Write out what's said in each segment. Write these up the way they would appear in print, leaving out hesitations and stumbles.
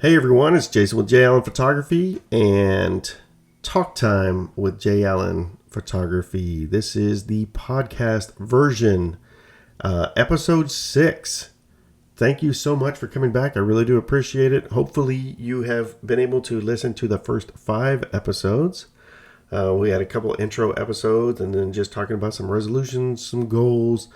Hey everyone, it's Jason with J. Allen Photography and Talk Time with J. Allen Photography. This is the podcast version, episode 6. Thank you so much for coming back. I really do appreciate it. Hopefully you have been able to listen to the first 5 episodes. We had a couple intro episodes and then just talking about some resolutions, some goals,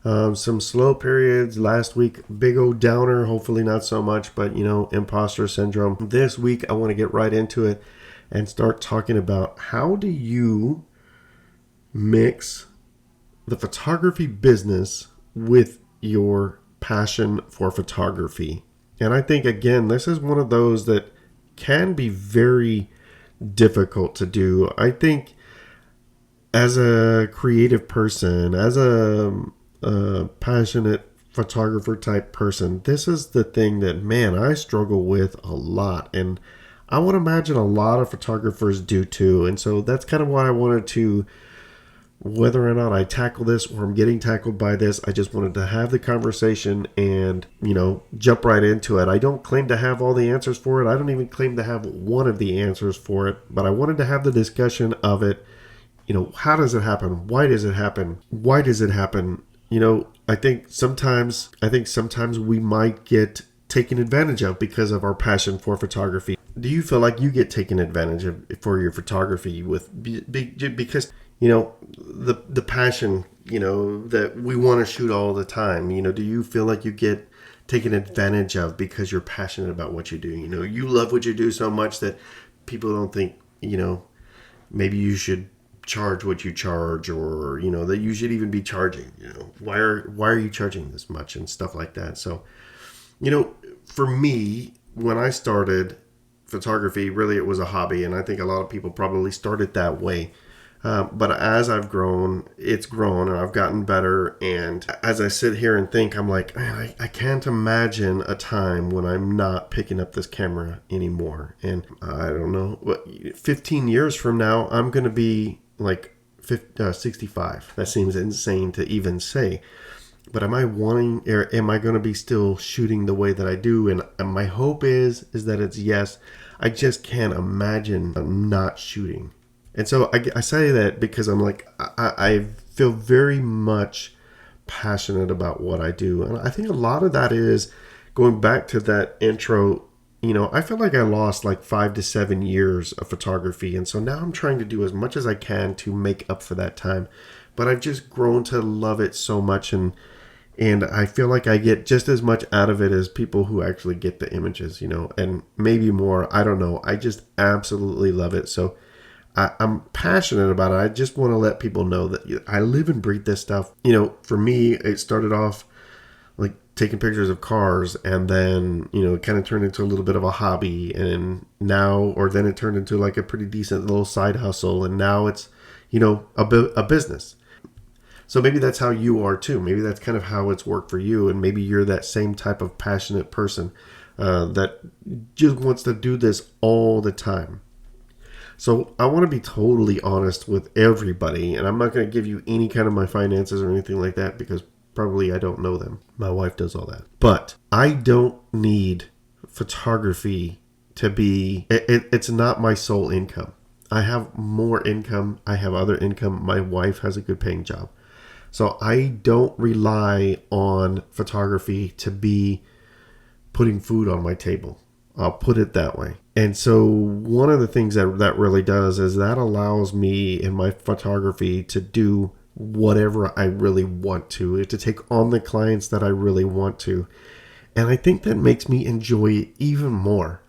some slow periods. Last week, big old downer. Hopefully not so much, but imposter syndrome. This week, I want to get right into it and start talking about how do you mix the photography business with your passion for photography. And I think, again, this is one of those that can be very difficult to do. I think as a creative person, as a passionate photographer type person, this is the thing that, man, I struggle with a lot. And I would imagine a lot of photographers do too. And so that's kind of why I wanted to, whether or not I tackle this or I'm getting tackled by this, I just wanted to have the conversation and, jump right into it. I don't claim to have all the answers for it. I don't even claim to have one of the answers for it, but I wanted to have the discussion of it. How does it happen? Why does it happen? Why does it happen? I think sometimes we might get taken advantage of because of our passion for photography. Do you feel like you get taken advantage of for your photography because the passion, that we want to shoot all the time? Do you feel like you get taken advantage of because you're passionate about what you do? You love what you do so much that people don't think, maybe you should charge what you charge, or that you should even be charging. Why are you charging this much and stuff like that. So for me, when I started photography, really it was a hobby, and I think a lot of people probably started that way. But as I've grown, it's grown, and I've gotten better. And as I sit here and think, I'm like, man, I can't imagine a time when I'm not picking up this camera anymore. And I don't know, 15 years from now, I'm going to be like 65. That seems insane to even say. But am I going to be still shooting the way that I do? And my hope is that it's yes. I just can't imagine not shooting. And so I say that because I'm like, I feel very much passionate about what I do. And I think a lot of that is going back to that intro. I feel like I lost like 5 to 7 years of photography. And so now I'm trying to do as much as I can to make up for that time. But I've just grown to love it so much. And I feel like I get just as much out of it as people who actually get the images, and maybe more. I don't know. I just absolutely love it. So I'm passionate about it. I just want to let people know that I live and breathe this stuff. For me, it started off like taking pictures of cars, and then, it kind of turned into a little bit of a hobby. And then it turned into like a pretty decent little side hustle. And now it's, a business. So maybe that's how you are too. Maybe that's kind of how it's worked for you. And maybe you're that same type of passionate person that just wants to do this all the time. So I want to be totally honest with everybody, and I'm not going to give you any kind of my finances or anything like that because probably I don't know them. My wife does all that. But I don't need photography to be, it's not my sole income. I have more income. I have other income. My wife has a good paying job. So I don't rely on photography to be putting food on my table. I'll put it that way. And so one of the things that really does is that allows me in my photography to do whatever I really want to take on the clients that I really want to. And I think that makes me enjoy it even more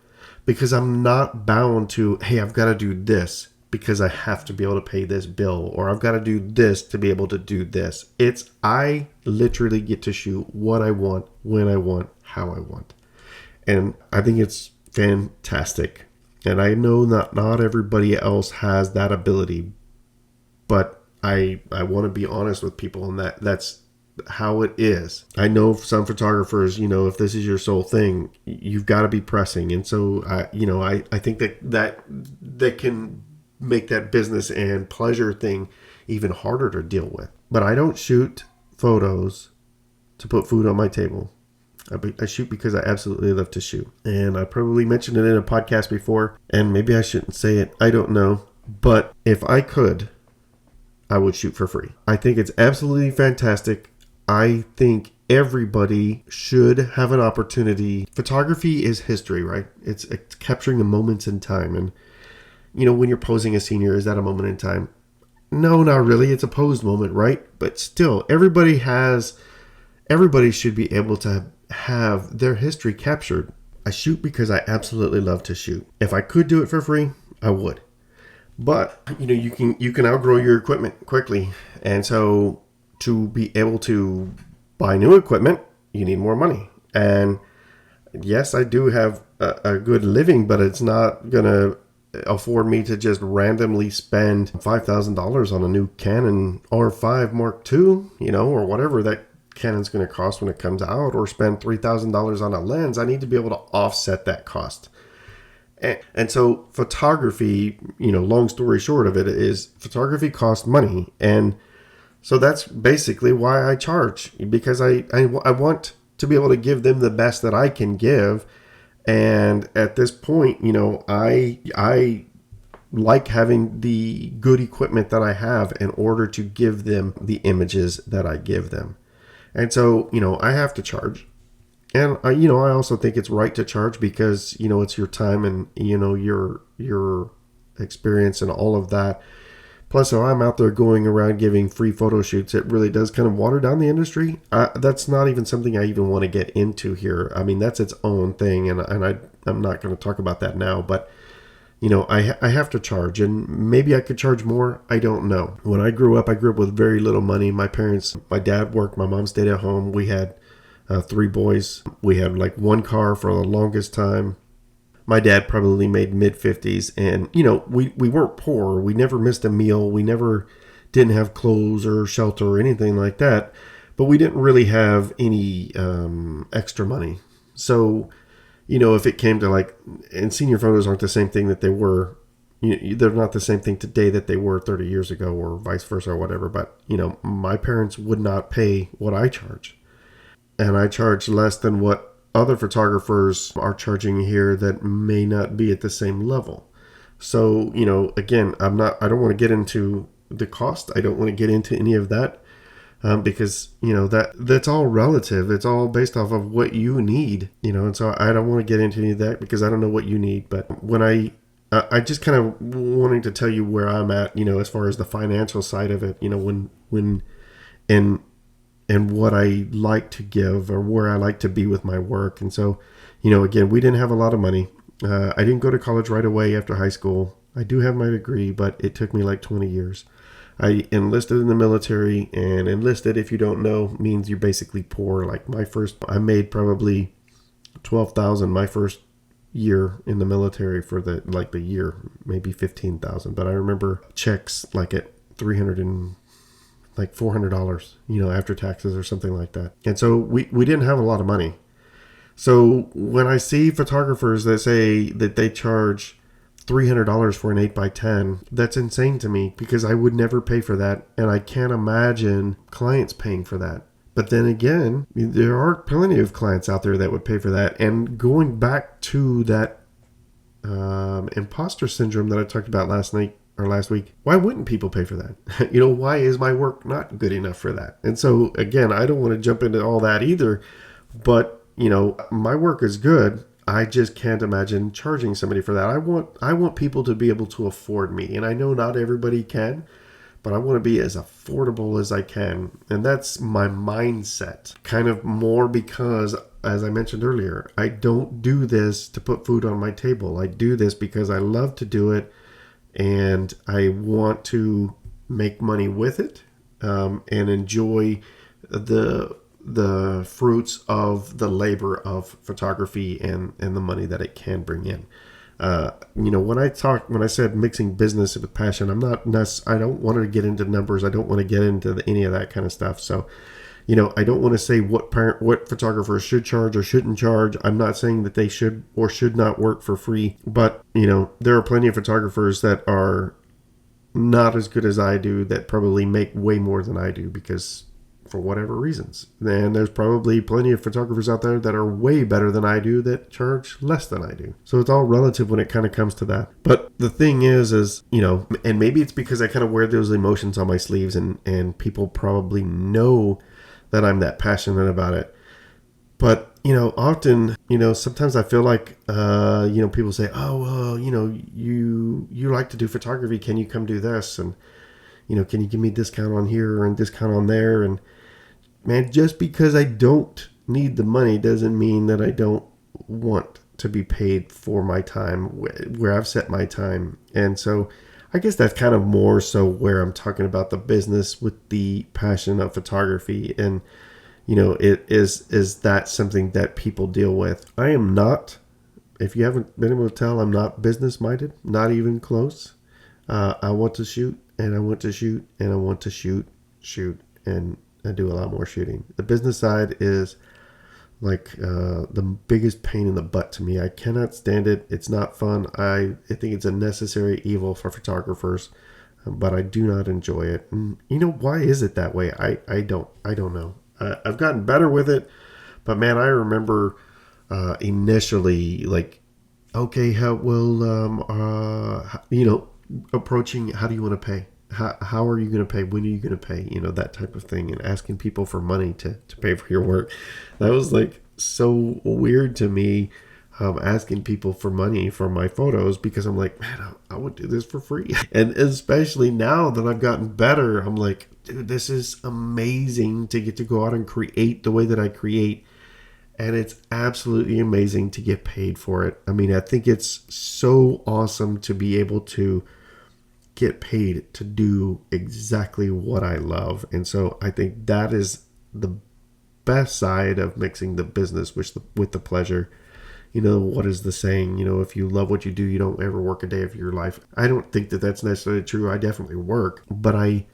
because I'm not bound to, hey, I've got to do this because I have to be able to pay this bill, or I've got to do this to be able to do this. I literally get to shoot what I want, when I want, how I want. And I think it's fantastic. And I know not everybody else has that ability, but I want to be honest with people, and that's how it is. I know some photographers, if this is your sole thing, you've got to be pressing. And so, I think that can make that business and pleasure thing even harder to deal with. But I don't shoot photos to put food on my table. I shoot because I absolutely love to shoot. And I probably mentioned it in a podcast before, and maybe I shouldn't say it. I don't know. But if I could, I would shoot for free. I think it's absolutely fantastic. I think everybody should have an opportunity. Photography is history, right? It's capturing the moments in time. And, when you're posing a senior, is that a moment in time? No, not really. It's a posed moment, right? But still, everybody should be able to have their history captured. I shoot because I absolutely love to shoot. If I could do it for free, I would. But you can outgrow your equipment quickly, and so to be able to buy new equipment, you need more money. And yes, I do have a good living, but it's not gonna afford me to just randomly spend $5,000 on a new Canon R5 Mark II, or whatever that Canon's going to cost when it comes out, or spend $3,000 on a lens. I need to be able to offset that cost. And so photography, long story short of it is photography costs money. And so that's basically why I charge, because I want to be able to give them the best that I can give. And at this point, I like having the good equipment that I have in order to give them the images that I give them. And so, I have to charge. And, I also think it's right to charge because, it's your time and, your experience and all of that. Plus, if I'm out there going around giving free photo shoots, it really does kind of water down the industry. That's not even something I even want to get into here. I mean, that's its own thing, and I'm not going to talk about that now. But, I have to charge, and maybe I could charge more. I don't know. When I grew up with very little money. My dad worked, my mom stayed at home. We had 3 boys. We had like one car for the longest time. My dad probably made mid-50s, and we weren't poor. We never missed a meal. We never didn't have clothes or shelter or anything like that, but we didn't really have any extra money. So, if it came to and senior photos aren't the same thing that they were, they're not the same thing today that they were 30 years ago, or vice versa or whatever. But, my parents would not pay what I charge, and I charge less than what other photographers are charging here that may not be at the same level. So, again, I don't want to get into the cost. I don't want to get into any of that because, that's all relative. It's all based off of what you need, and so I don't want to get into any of that because I don't know what you need. But when I just kind of wanting to tell you where I'm at, as far as the financial side of it, and what I like to give or where I like to be with my work. And so, again, we didn't have a lot of money. I didn't go to college right away after high school. I do have my degree, but it took me like 20 years. I enlisted in the military, and enlisted, if you don't know, means you're basically poor. I made probably $12,000 my first year in the military for the year, maybe $15,000. But I remember checks at $400, after taxes or something like that. And so we didn't have a lot of money. So when I see photographers that say that they charge $300 for an 8x10, that's insane to me because I would never pay for that. And I can't imagine clients paying for that. But then again, there are plenty of clients out there that would pay for that. And going back to that imposter syndrome that I talked about last week, why wouldn't people pay for that? Why is my work not good enough for that? And so, again, I don't want to jump into all that either, but, my work is good. I just can't imagine charging somebody for that. I want people to be able to afford me, and I know not everybody can, but I want to be as affordable as I can. And that's my mindset, kind of more because, as I mentioned earlier, I don't do this to put food on my table. I do this because I love to do it. And I want to make money with it and enjoy the fruits of the labor of photography and the money that it can bring in. When I said mixing business with passion, I don't want to get into numbers. I don't want to get into any of that kind of stuff. So, I don't want to say what photographers should charge or shouldn't charge. I'm not saying that they should or should not work for free, but there are plenty of photographers that are not as good as I do that probably make way more than I do because for whatever reasons. And there's probably plenty of photographers out there that are way better than I do that charge less than I do. So it's all relative when it kind of comes to that. But the thing is, and maybe it's because I kind of wear those emotions on my sleeves, and people probably know that I'm that passionate about it. But, often, sometimes I feel like, people say, oh, well, you like to do photography. Can you come do this? And, can you give me a discount on here and discount on there? And man, just because I don't need the money doesn't mean that I don't want to be paid for my time where I've set my time. And so I guess that's kind of more so where I'm talking about the business with the passion of photography. And is that something that people deal with? I am not, if you haven't been able to tell, I'm not business minded, not even close. I want to shoot, and I want to shoot, and I want to shoot, and I do a lot more shooting. The business side is like the biggest pain in the butt to me. I cannot stand it. It's not fun. I think it's a necessary evil for photographers, but I do not enjoy it. And why is it that way? I don't know. I've gotten better with it, but man, I remember initially like, okay, how will approaching, how do you want to pay? How are you going to pay? When are you going to pay? That type of thing, and asking people for money to pay for your work. That was like so weird to me, asking people for money for my photos, because I'm like, man, I would do this for free. And especially now that I've gotten better, I'm like, dude, this is amazing to get to go out and create the way that I create. And it's absolutely amazing to get paid for it. I mean, I think it's so awesome to be able to get paid to do exactly what I love. And so I think that is the best side of mixing the business with the pleasure. What is the saying? If you love what you do, you don't ever work a day of your life. I don't think that that's necessarily true. I definitely work, but I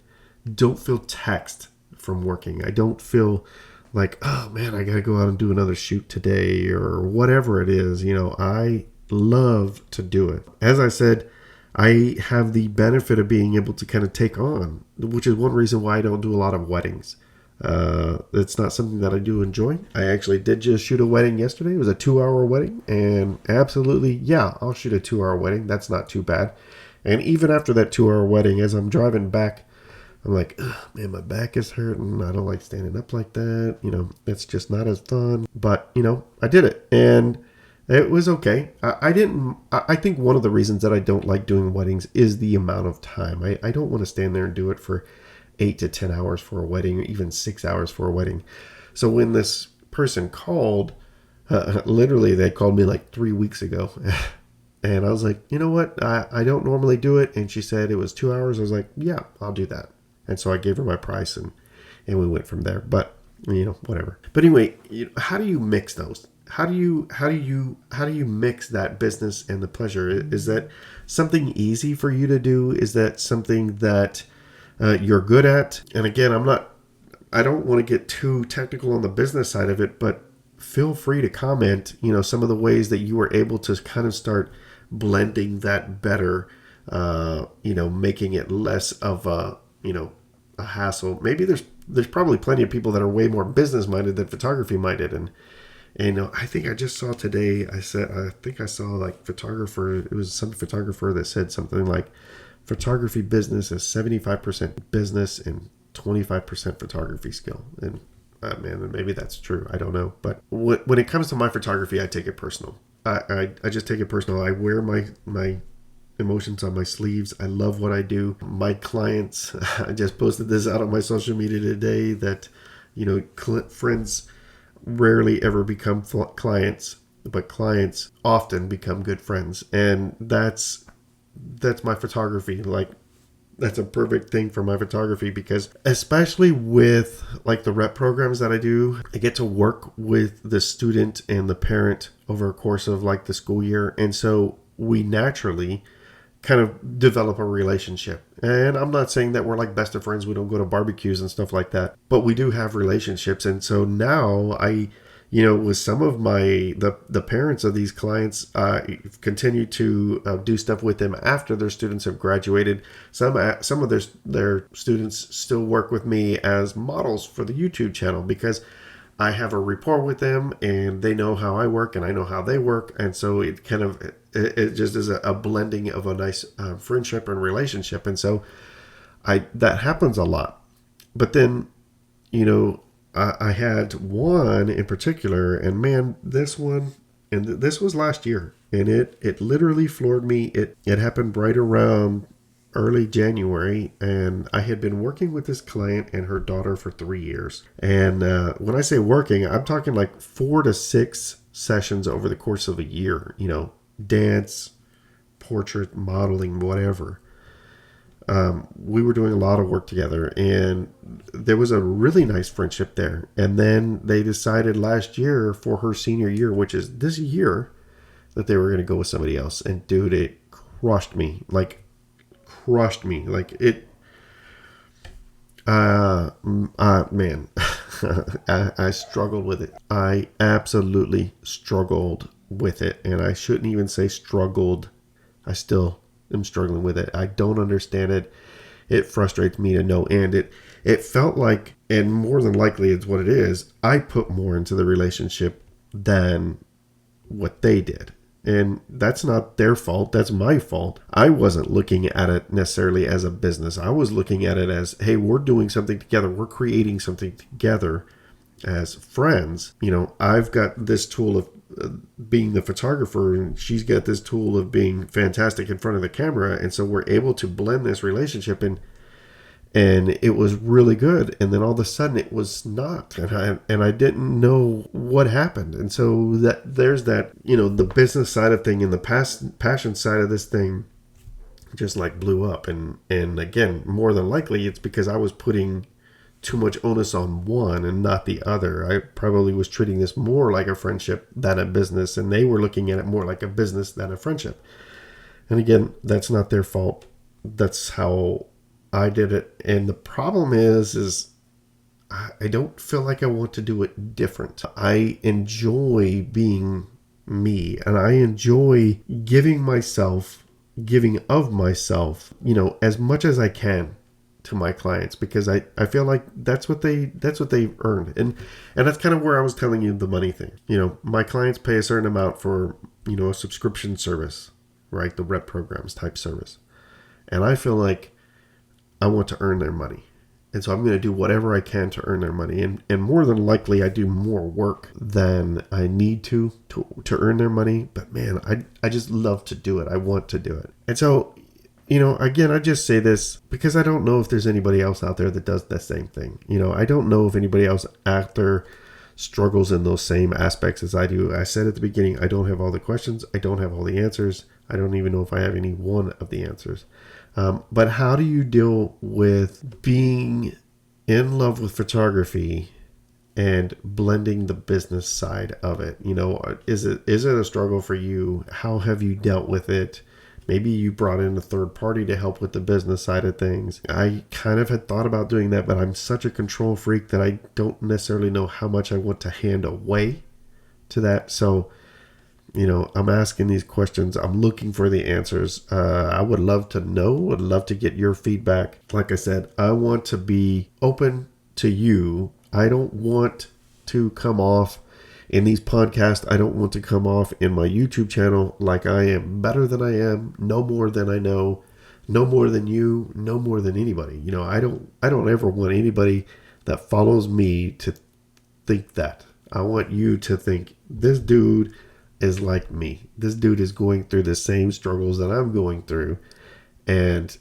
don't feel taxed from working. I don't feel like, oh man, I got to go out and do another shoot today or whatever it is. I love to do it. As I said, I have the benefit of being able to kind of take on, which is one reason why I don't do a lot of weddings. It's not something that I do enjoy. I actually did just shoot a wedding yesterday. It was a 2-hour wedding, and absolutely, yeah, I'll shoot a 2-hour wedding. That's not too bad. And even after that 2-hour wedding, as I'm driving back, I'm like, man, my back is hurting. I don't like standing up like that. It's just not as fun. But, I did it, and it was okay. I think one of the reasons that I don't like doing weddings is the amount of time. I don't want to stand there and do it for 8 to 10 hours for a wedding, or even 6 hours for a wedding. So when this person called, literally they called me like 3 weeks ago. And I was like, you know what? I don't normally do it. And she said it was 2 hours. I was like, yeah, I'll do that. And so I gave her my price, and we went from there. But, whatever. But anyway, how do you mix those? How do you mix that business and the pleasure? Is that something easy for you to do? Is that something that you're good at? And again, I don't want to get too technical on the business side of it, but feel free to comment, some of the ways that you were able to kind of start blending that better, making it less of a hassle. Maybe there's probably plenty of people that are way more business minded than photography minded. And I think I just saw today, I think I saw like photographer, it was some photographer that said something like photography business is 75% business and 25% photography skill. And man, maybe that's true. I don't know. But when it comes to my photography, I take it personal. I just take it personal. I wear my emotions on my sleeves. I love what I do. My clients, I just posted this out on my social media today that, friends rarely ever become clients, but clients often become good friends. And that's my photography. Like, that's a perfect thing for my photography, because especially with like the rep programs that I do, I get to work with the student and the parent over a course of like the school year. And so we naturally kind of develop a relationship. And I'm not saying that we're like best of friends. We don't go to barbecues and stuff like that, but we do have relationships. And so now I with some of the parents of these clients, continue to do stuff with them after their students have graduated. Some of their students still work with me as models for the YouTube channel because I have a rapport with them and they know how I work and I know how they work, and so it kind of it just is a blending of a nice friendship and relationship, and so that happens a lot. But then, I had one in particular, and man, this one, and this was last year, and it literally floored me. It happened right around early January, and I had been working with this client and her daughter for 3 years. And when I say working, I'm talking like 4 to 6 sessions over the course of a year, dance, portrait, modeling, whatever. We were doing a lot of work together, and there was a really nice friendship there. And then they decided last year for her senior year, which is this year, that they were going to go with somebody else. And dude, it crushed me. Like it, man, I struggled with it. I absolutely struggled with it. And I shouldn't even say struggled. I still am struggling with it. I don't understand it. It frustrates me to no end. It felt like, and more than likely it's what it is, I put more into the relationship than what they did. And that's not their fault. That's my fault. I wasn't looking at it necessarily as a business. I was looking at it as, hey, we're doing something together. We're creating something together as friends. I've got this tool of being the photographer, and she's got this tool of being fantastic in front of the camera. And so we're able to blend this relationship, and it was really good. And then all of a sudden it was not, and I didn't know what happened. And so there's that, the business side of thing and the passion side of this thing just like blew up. And again, more than likely it's because I was putting too much onus on one and not the other. I probably was treating this more like a friendship than a business, and they were looking at it more like a business than a friendship. And again, that's not their fault. That's how I did it. And the problem is I don't feel like I want to do it different. I enjoy being me, and I enjoy giving of myself, as much as I can to my clients, because I feel like that's what they've earned. And that's kind of where I was telling you the money thing. My clients pay a certain amount for, a subscription service, right? The rep programs type service. And I feel like I want to earn their money. And so I'm going to do whatever I can to earn their money. And more than likely, I do more work than I need to earn their money. But man, I just love to do it. I want to do it. And so, again, I just say this because I don't know if there's anybody else out there that does the same thing. I don't know if anybody else out there struggles in those same aspects as I do. I said at the beginning, I don't have all the questions. I don't have all the answers. I don't even know if I have any one of the answers. But how do you deal with being in love with photography and blending the business side of it? Is it a struggle for you? How have you dealt with it? Maybe you brought in a third party to help with the business side of things. I kind of had thought about doing that, but I'm such a control freak that I don't necessarily know how much I want to hand away to that. So, I'm asking these questions. I'm looking for the answers. I would love to know, would love to get your feedback. Like I said, I want to be open to you. I don't want to come off in these podcasts. I don't want to come off in my YouTube channel like I am better than I am, no more than I know, no more than you, no more than anybody. I don't ever want anybody that follows me to think that. I want you to think this dude is like me. This dude is going through the same struggles that I'm going through. And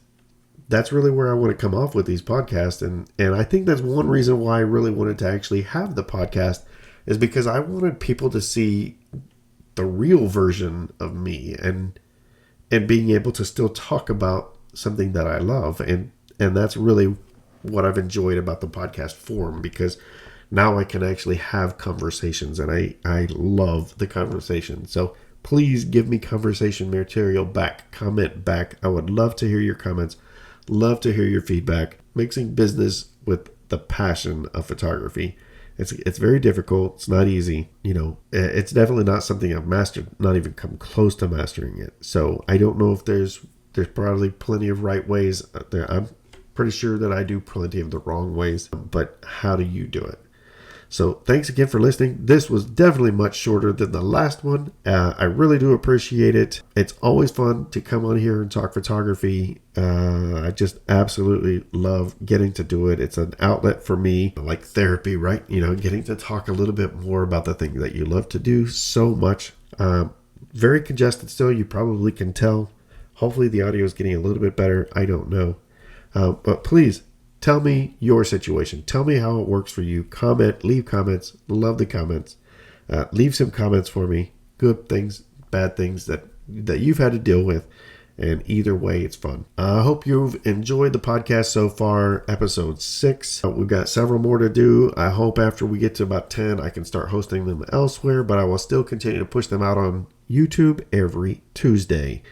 that's really where I want to come off with these podcasts. And I think that's one reason why I really wanted to actually have the podcast, is because I wanted people to see the real version of me and being able to still talk about something that I love. And that's really what I've enjoyed about the podcast form, because now I can actually have conversations, and I love the conversation. So please give me conversation material back, comment back. I would love to hear your comments, love to hear your feedback. Mixing business with the passion of photography. It's very difficult. It's not easy. It's definitely not something I've mastered, not even come close to mastering it. So I don't know if there's probably plenty of right ways there. I'm pretty sure that I do plenty of the wrong ways, but how do you do it? So thanks again for listening. This was definitely much shorter than the last one. I really do appreciate it. It's always fun to come on here and talk photography. I just absolutely love getting to do it. It's an outlet for me, like therapy, right? Getting to talk a little bit more about the thing that you love to do so much. Very congested still, you probably can tell. Hopefully the audio is getting a little bit better. I don't know. But please, tell me your situation. Tell me how it works for you. Comment, leave comments. Love the comments. Leave some comments for me. Good things, bad things that you've had to deal with. And either way, it's fun. I hope you've enjoyed the podcast so far. Episode 6. We've got several more to do. I hope after we get to about 10, I can start hosting them elsewhere. But I will still continue to push them out on YouTube every Tuesday.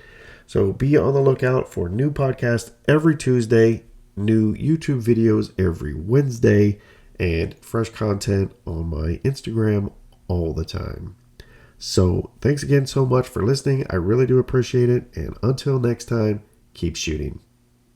So be on the lookout for new podcasts every Tuesday, new YouTube videos every Wednesday, and fresh content on my Instagram all the time. So thanks again so much for listening. I really do appreciate it. And until next time, keep shooting.